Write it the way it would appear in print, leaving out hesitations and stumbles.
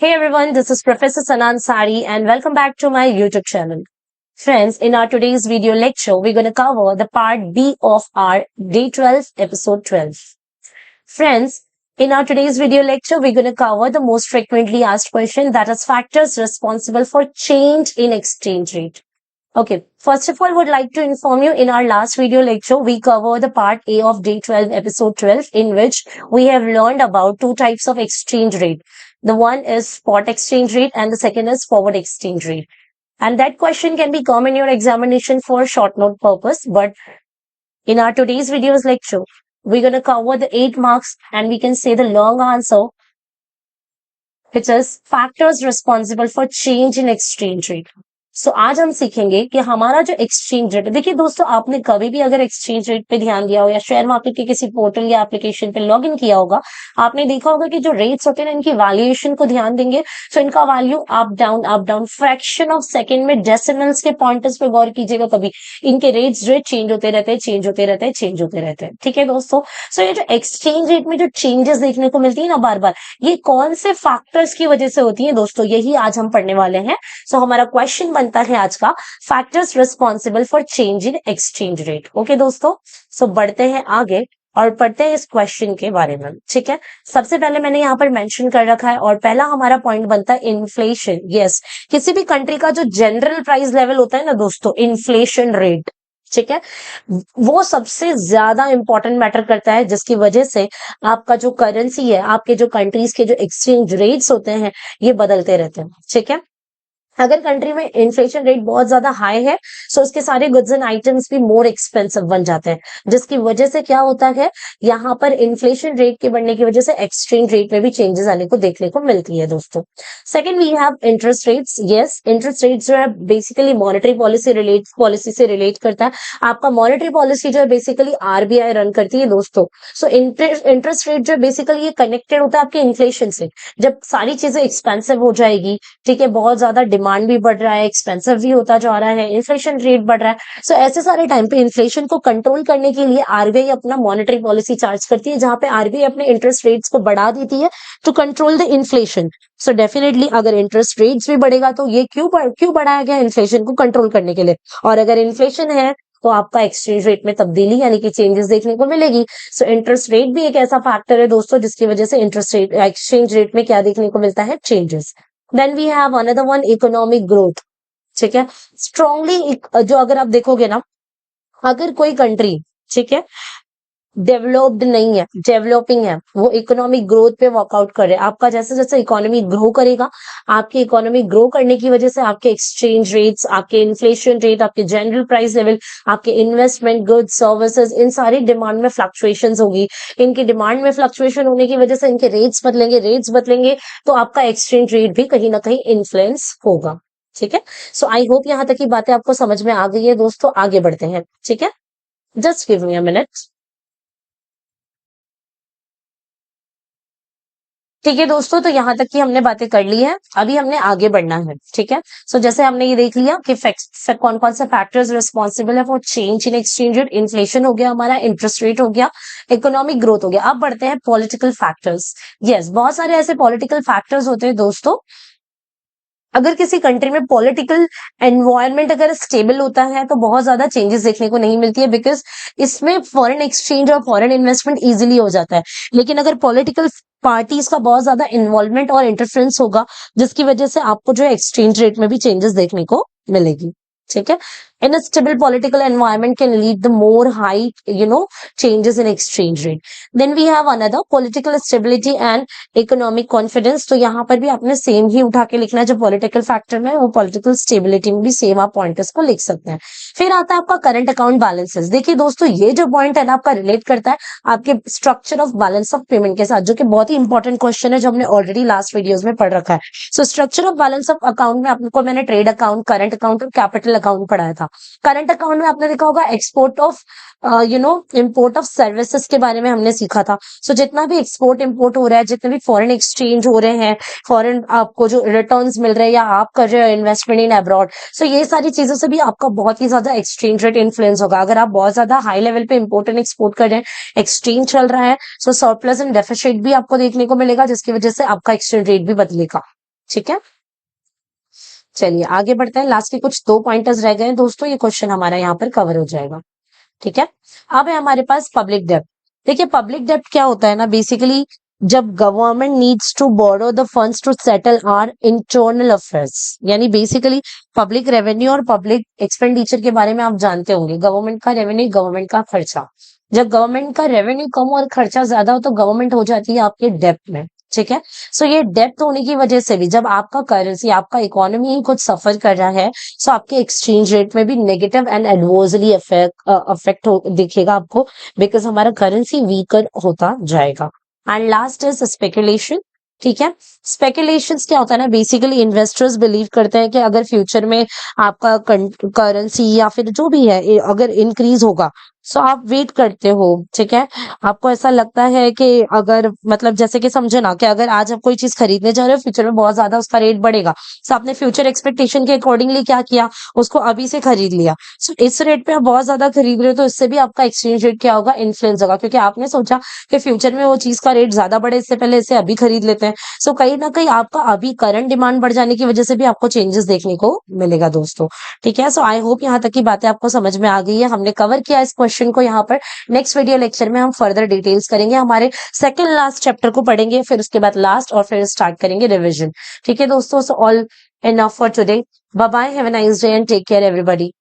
Hey everyone, this is Professor Sanan Sari and welcome back to my YouTube channel. Friends, in our today's video lecture, we're going to cover the part B of our Day 12, episode 12. Friends, in our today's video lecture, we're going to cover the most frequently asked question, that is factors responsible for change in exchange rate. Okay, first of all, would like to inform you in our last video lecture, we covered the part A of Day 12, episode 12, in which we have learned about two types of exchange rate. The one is spot exchange rate and the second is forward exchange rate. And that question can be come in your examination for short note purpose. But in our today's video's lecture, we're going to cover the 8 marks and we can say the long answer, which is factors responsible for change in exchange rate. सो आज हम सीखेंगे कि हमारा जो exchange rate है, देखिए दोस्तों, आपने कभी भी अगर एक्सचेंज रेट पे ध्यान दिया हो या शेयर मार्केट के किसी पोर्टल या एप्लीकेशन पे लॉग इन किया होगा, आपने देखा होगा कि जो रेट्स होते हैं इनकी वैल्यूएशन को ध्यान देंगे तो इनका value up down fraction of second में डेसिमल्स के पॉइंटर्स पे गौर कीजिएगा, कभी इनके रेट चेंज होते रहते हैं। ठीक है दोस्तों, सो ये जो एक्सचेंज रेट में जो चेंजेस देखने को मिलती है ना बार बार, ये कौन से फैक्टर्स की वजह से होती है दोस्तों, यही आज हम पढ़ने वाले हैं। सो हमारा क्वेश्चन बनता है आज का, factors responsible for change in exchange rate. Okay दोस्तों, सो बढ़ते हैं आगे और पढ़ते हैं इस क्वेश्चन के बारे में। ठीक है, सबसे पहले मैंने यहाँ पर मेंशन कर रखा है और पहला हमारा पॉइंट बनता है इन्फ्लेशन। यस, किसी भी कंट्री का जो जनरल प्राइस लेवल होता है ना दोस्तों, इन्फ्लेशन रेट, ठीक है, वो सबसे ज्यादा इंपॉर्टेंट मैटर करता है, जिसकी वजह से आपका जो करेंसी है, आपके जो कंट्रीज के जो एक्सचेंज रेट्स होते हैं, ये बदलते रहते हैं। ठीक है, अगर कंट्री में इन्फ्लेशन रेट बहुत ज्यादा हाई है सो उसके सारे गुड्स एंड आइटम्स भी मोर एक्सपेंसिव बन जाते हैं, जिसकी वजह से क्या होता है, यहाँ पर इन्फ्लेशन रेट के बढ़ने की वजह से एक्सचेंज रेट में भी चेंजेस आने को देखने को मिलती है दोस्तों। Second we have interest rates. Yes, interest rates जो है बेसिकली मॉनेटरी पॉलिसी से रिलेट करता है। आपका मॉनेटरी पॉलिसी जो है बेसिकली आरबीआई रन करती है दोस्तों। सो इंटरेस्ट रेट जो है बेसिकली ये कनेक्टेड होता है आपके इन्फ्लेशन से। जब सारी चीजें एक्सपेंसिव हो जाएगी, ठीक है, बहुत ज्यादा डिमांड भी बढ़ रहा है, एक्सपेंसिव भी होता जा रहा है, इन्फ्लेशन रेट बढ़ रहा है, सो ऐसे सारे टाइम पे इन्फ्लेशन को कंट्रोल करने के लिए आरबीआई अपना मॉनेटरी पॉलिसी चार्ज करती है, जहां पे आरबीआई अपने इंटरेस्ट रेट्स को बढ़ा देती है to control the inflation. So definitely अगर इंटरेस्ट रेट्स भी बढ़ेगा तो ये क्यों बढ़ाया गया, इन्फ्लेशन को कंट्रोल करने के लिए। और अगर इन्फ्लेशन है तो आपका एक्सचेंज रेट में तब्दीली यानी कि चेंजेस देखने को मिलेगी। सो इंटरेस्ट रेट भी एक ऐसा फैक्टर है दोस्तों जिसकी वजह से इंटरेस्ट रेट एक्सचेंज रेट में क्या देखने को मिलता है, changes. Then we have another one, economic growth. ठीक है, स्ट्रांगली जो अगर आप देखोगे ना, अगर कोई कंट्री, ठीक है, डेवलप्ड नहीं है, डेवलपिंग है, वो इकोनॉमिक ग्रोथ पे वर्कआउट कर रहे हैं, आपका जैसे जैसे इकोनॉमी ग्रो करेगा, आपकी इकोनॉमी ग्रो करने की वजह से आपके एक्सचेंज रेट्स, आपके इन्फ्लेशन रेट, आपके जनरल प्राइस लेवल, आपके इन्वेस्टमेंट, गुड्स, सर्विसेज, इन सारी डिमांड में फ्लक्चुएशंस होगी। इनकी डिमांड में फ्लक्चुएशन होने की वजह से इनके रेट्स बदलेंगे तो आपका एक्सचेंज रेट भी कहीं ना कहीं इन्फ्लुएंस होगा। ठीक है, सो आई होप यहाँ तक की बातें आपको समझ में आ गई है दोस्तों। आगे बढ़ते हैं, ठीक है, just give me a minute. ठीक है दोस्तों, तो यहाँ तक की हमने बातें कर ली है, अभी हमने आगे बढ़ना है। ठीक है, सो जैसे हमने ये देख लिया कि कौन कौन से फैक्टर्स रिस्पॉन्सिबल है for change in exchange rate. Inflation हो गया हमारा, इंटरेस्ट रेट हो गया, इकोनॉमिक ग्रोथ हो गया। अब बढ़ते हैं पॉलिटिकल फैक्टर्स। यस, बहुत सारे ऐसे पॉलिटिकल फैक्टर्स होते हैं दोस्तों। अगर किसी कंट्री में पॉलिटिकल एनवायरनमेंट अगर स्टेबल होता है तो बहुत ज्यादा चेंजेस देखने को नहीं मिलती है, बिकॉज इसमें फॉरेन एक्सचेंज और फॉरेन इन्वेस्टमेंट इजीली हो जाता है। लेकिन अगर पॉलिटिकल पार्टीज का बहुत ज्यादा इन्वॉल्वमेंट और इंटरफेरेंस होगा, जिसकी वजह से आपको जो एक्सचेंज रेट में भी चेंजेस देखने को मिलेगी। ठीक है, in a stable political environment can lead the more high changes in exchange rate. Then we have another, political stability and economic confidence। तो यहाँ पर भी आपने सेम ही उठा के लिखना है, जो पॉलिटिकल फैक्टर में वो पॉलिटिकल स्टेबिलिटी में भी सेम आप पॉइंटर्स को लिख सकते हैं। फिर आता है आपका करंट अकाउंट बैलेंसेस। देखिए दोस्तों, ये जो पॉइंट है ना आपका रिलेट करता है आपके structure of balance of payment के साथ, जो कि बहुत ही इंपॉर्टेंट क्वेश्चन है जो हमने ऑलरेडी लास्ट वीडियोस में पढ़ रखा है। So structure of balance of account में आपको मैंने ट्रेड अकाउंट, करंट अकाउंट और कैपिटल अकाउंट पढ़ाया था। करंट अकाउंट में आपने देखा होगा export of import of services के बारे में हमने सीखा था। सो जितना भी एक्सपोर्ट इंपोर्ट हो रहा है, जितने भी फॉरेन एक्सचेंज हो रहे हैं, फॉरेन आपको जो रिटर्न्स मिल रहे हैं या आप कर रहे हो इन्वेस्टमेंट इन अब्रॉड, सो ये सारी चीजों से भी आपका बहुत ही ज्यादा एक्सचेंज रेट इन्फ्लुएंस होगा। अगर आप बहुत ज्यादा हाई लेवल पे इंपोर्ट एंड एक्सपोर्ट कर रहे हैं, एक्सचेंज चल रहा है, सो सरप्लस एंड डेफिसिट भी आपको देखने को मिलेगा, जिसकी वजह से आपका एक्सचेंज रेट भी बदलेगा। ठीक है, चलिए आगे बढ़ते हैं। लास्ट के कुछ 2 पॉइंटर्स रह गए हैं दोस्तों, ये क्वेश्चन हमारा यहाँ पर कवर हो जाएगा। ठीक है, अब है हमारे पास पब्लिक डेब्ट। देखिए पब्लिक डेब्ट क्या होता है ना, बेसिकली जब government needs to borrow the funds to settle our internal affairs, यानी बेसिकली पब्लिक रेवेन्यू और पब्लिक एक्सपेंडिचर के बारे में आप जानते होंगे। गवर्नमेंट का रेवेन्यू, गवर्नमेंट का खर्चा। जब गवर्नमेंट का रेवेन्यू कम और खर्चा ज्यादा हो तो गवर्नमेंट हो जाती है आपके डेब्ट में। ठीक है, सो ये डेब्ट होने की वजह से भी जब आपका करेंसी, आपका इकोनॉमी ही कुछ सफर कर रहा है, सो आपके एक्सचेंज रेट में भी नेगेटिव एंड एडवर्सली अफेक्ट दिखेगा आपको, बिकॉज हमारा करेंसी वीकर होता जाएगा। And last is speculation. ठीक है, स्पेकुलेशंस क्या होता है ना, बेसिकली इन्वेस्टर्स बिलीव करते हैं कि अगर फ्यूचर में आपका करेंसी या फिर जो भी है अगर इंक्रीज होगा, सो आप वेट करते हो। ठीक है, आपको ऐसा लगता है कि अगर मतलब जैसे कि समझे ना कि अगर आज आप कोई चीज खरीदने जा रहे हो, फ्यूचर में बहुत ज्यादा उसका रेट बढ़ेगा, सो आपने फ्यूचर एक्सपेक्टेशन के अकॉर्डिंगली क्या किया, उसको अभी से खरीद लिया। सो इस रेट पे आप बहुत ज्यादा खरीद रहे हो तो इससे भी आपका एक्सचेंज रेट क्या होगा, इन्फ्लुएंस होगा, क्योंकि आपने सोचा कि फ्यूचर में वो चीज का रेट ज्यादा बढ़े, इससे पहले इसे अभी खरीद लेते हैं। सो कहीं ना कहीं आपका अभी करंट डिमांड बढ़ जाने की वजह से भी आपको चेंजेस देखने को मिलेगा दोस्तों। ठीक है, सो आई होप यहाँ तक की बातें आपको समझ में आ गई है। हमने कवर किया इस क्वेश्चन को यहाँ पर। नेक्स्ट वीडियो लेक्चर में हम फर्दर डिटेल्स करेंगे, हमारे सेकंड लास्ट चैप्टर को पढ़ेंगे, फिर उसके बाद लास्ट और फिर स्टार्ट करेंगे रिविजन। ठीक है दोस्तों, so all enough for today. Bye bye, have a nice day and take care everybody.